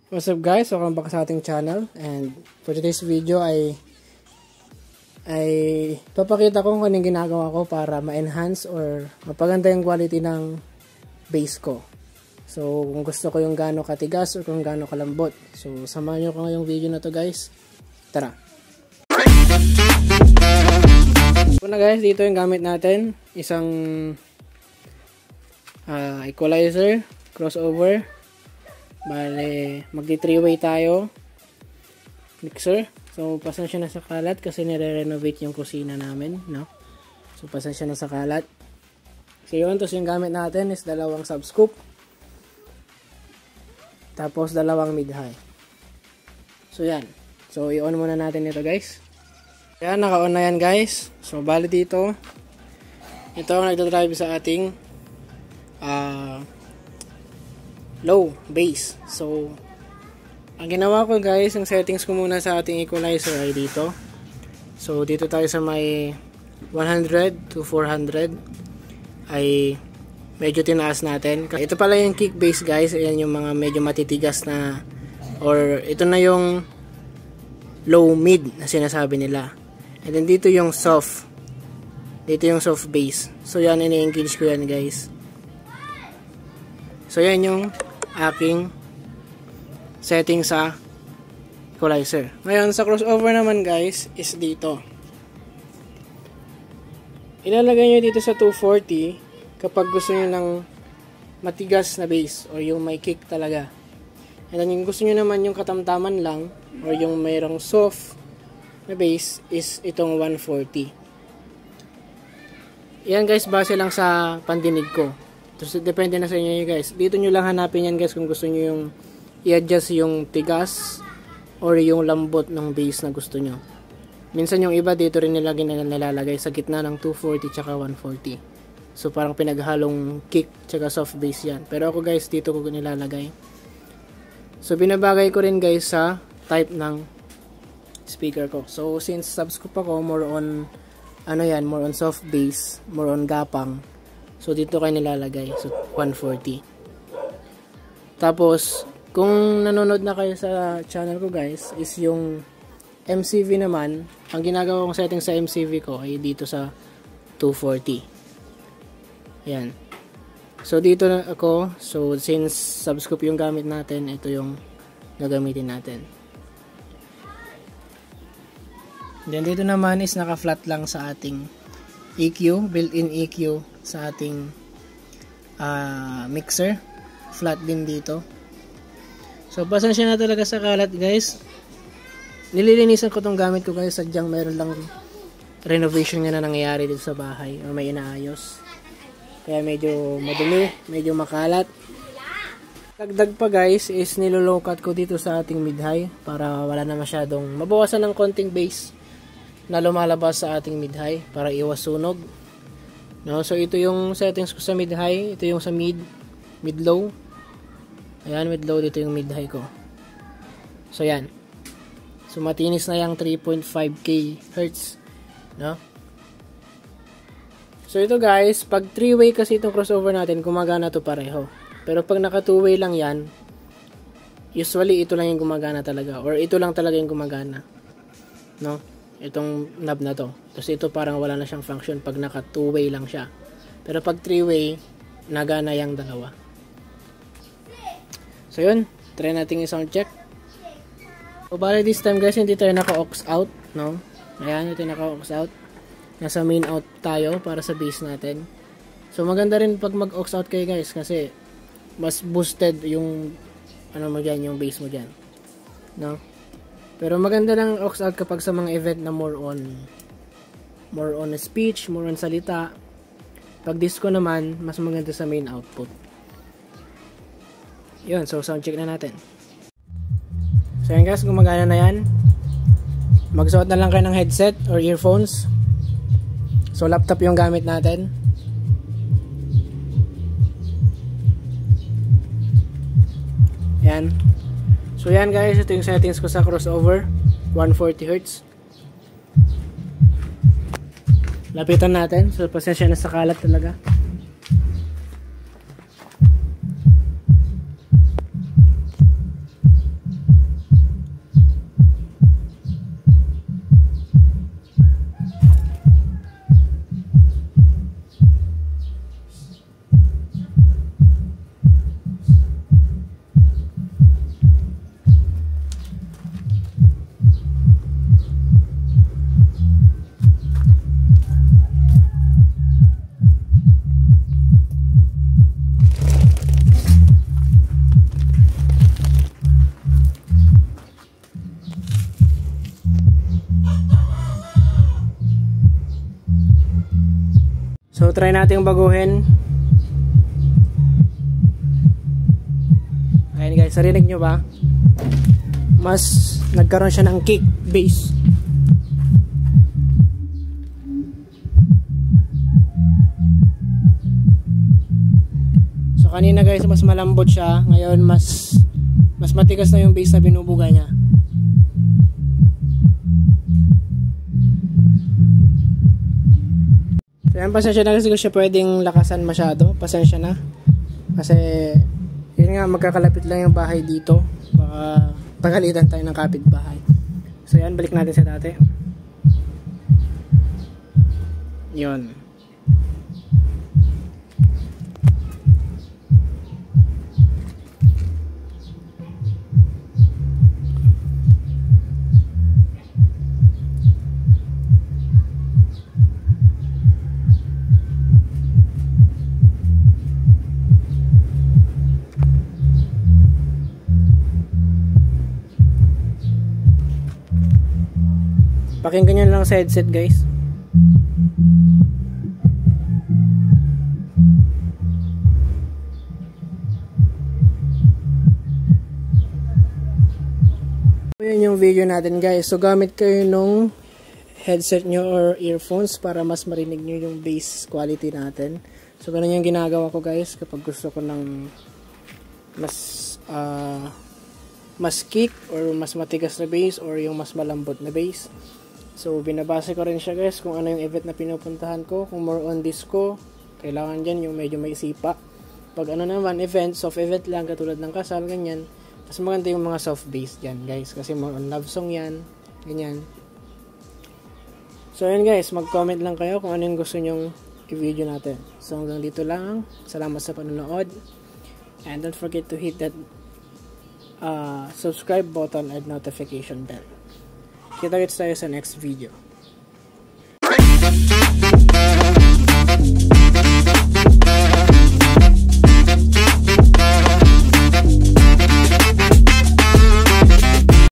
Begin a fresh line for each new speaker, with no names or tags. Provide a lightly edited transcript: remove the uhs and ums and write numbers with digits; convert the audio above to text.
What's up guys? Welcome back sa ating channel, and for today's video ay papakita ko kung anong ginagawa ko para ma-enhance or mapaganda yung quality ng base ko. So kung gusto ko yung gaano katigas or kung gaano kalambot. So samahan nyo ko ngayong video na to guys. Tara! Una guys, dito yung gamit natin. Isang equalizer, crossover. Bale, magdi 3-way tayo. Mixer. So, pasensya na sa kalat kasi nire-renovate yung kusina namin, no? So, pasensya na sa kalat. So, yun. Tapos yung gamit natin is dalawang sub-scoop. Tapos, dalawang mid-high. So, yan. So, i-on muna natin ito, guys. Yan, naka-on na yan, guys. So, bali dito. Ito ang nagdadrive sa ating low bass. So ang ginawa ko guys, yung settings ko muna sa ating equalizer ay dito. So dito tayo sa may 100 to 400 ay medyo tinaas natin. Ito pala yung kick bass guys. Ayan yung mga medyo matitigas na, or ito na yung low mid na sinasabi nila. And then dito yung soft. Dito yung soft bass. So yan, ini-engage ko yan guys. So yan yung aking setting sa equalizer. Ngayon sa crossover naman guys is dito. Ilalagay nyo dito sa 240 kapag gusto nyo ng matigas na bass or yung may kick talaga. And then yung gusto nyo naman yung katamtaman lang or yung mayroong soft na bass is itong 140. Yan guys, base lang sa pandinig ko. So, depende na sa inyo guys. Dito nyo lang hanapin yan guys kung gusto nyo yung i-adjust yung tigas or yung lambot ng bass na gusto nyo. Minsan yung iba dito rin nila nilalagay sa gitna ng 240 tsaka 140. So parang pinaghalong kick tsaka soft bass yan. Pero ako guys, dito ko nilalagay. So binabagay ko rin guys sa type ng speaker ko. So since subscoop ako, more on more on soft bass, more on gapang. So, dito kayo nilalagay. So, 140. Tapos, kung nanonood na kayo sa channel ko guys, is yung MCV naman, ang ginagawa kong setting sa MCV ko ay dito sa 240. Yan. So, dito na ako. So, since subscoop yung gamit natin, ito yung gagamitin natin. Then, dito naman is naka-flat lang sa ating EQ, built-in EQ sa ating mixer. Flat din dito. So, pasensya na talaga sa kalat guys. Nililinisan ko tong gamit ko guys. Sadyang mayroon lang renovation na nangyayari dito sa bahay. O may inaayos. Kaya medyo madumi, medyo makalat. Dagdag pa guys is nilo-low cut ko dito sa ating mid-high para wala na masyadong mabawasan ng konting bass na lumalabas sa ating mid-high para iwas sunog. No, so ito yung settings ko sa mid-high, ito yung sa mid-low. Ayan, mid-low, dito yung mid-high ko. So yan. So matinis na yung 3.5k Hz, no? So ito guys, pag 3-way kasi itong crossover natin, gumagana to pareho. Pero pag naka 2-way lang yan, usually ito lang yung gumagana talaga, or ito lang talaga yung gumagana. No? Itong knob na to. Tapos ito parang wala na siyang function pag naka 2-way lang siya. Pero pag 3-way, nagana yung dalawa. So yun, try natin yung sound check. So bali this time guys, hindi tayo naka-aux out, no? Ayan, ito naka-aux out. Nasa main out tayo para sa bass natin. So maganda rin pag mag-aux out kayo guys kasi mas boosted yung mo dyan, yung bass mo dyan. No? Pero maganda lang aux out kapag sa mga event na more on speech, more on salita. Pag disco naman, mas maganda sa main output. Yun, so sound check na natin. So yan guys, gumagana na yan. Magsuot na lang kayo ng headset or earphones. So laptop yung gamit natin. Yan. So yan guys, ito yung settings ko sa crossover, 140 Hz. Lapitan natin, so pasensya na sa kalat talaga. try natin baguhin. Ayan guys, narinig nyo ba? Mas nagkaroon siya ng kick bass. So kanina guys, mas malambot siya. Ngayon mas matigas na yung bass na binubuga niya. So yan, pasensya na kasi siya pwedeng lakasan masyado. Pasensya na. Kasi yun nga, magkakalapit lang yung bahay dito. Baka pagalitan tayo ng kapitbahay. So yan, balik natin sa dati. Yun. Pakinggan nyo lang sa headset guys. So yun yung video natin guys. So gamit kayo nung headset nyo or earphones para mas marinig nyo yung bass quality natin. So ganun yung ginagawa ko guys kapag gusto ko ng mas kick or mas matigas na bass or yung mas malambot na bass. So binabase ko rin siya guys kung ano yung event na pinupuntahan ko. Kung more on disco, kailangan dyan yung medyo may sipa. Pag ano naman event, soft event lang katulad ng kasal, ganyan, mas maganda yung mga soft bass dyan guys, kasi more on love song yan, ganyan. So yun guys, mag comment lang kayo kung ano yung gusto nyong i-video natin. So hanggang dito lang, salamat sa panonood, and don't forget to hit that subscribe button and notification bell. Kita-kits tayo sa next video.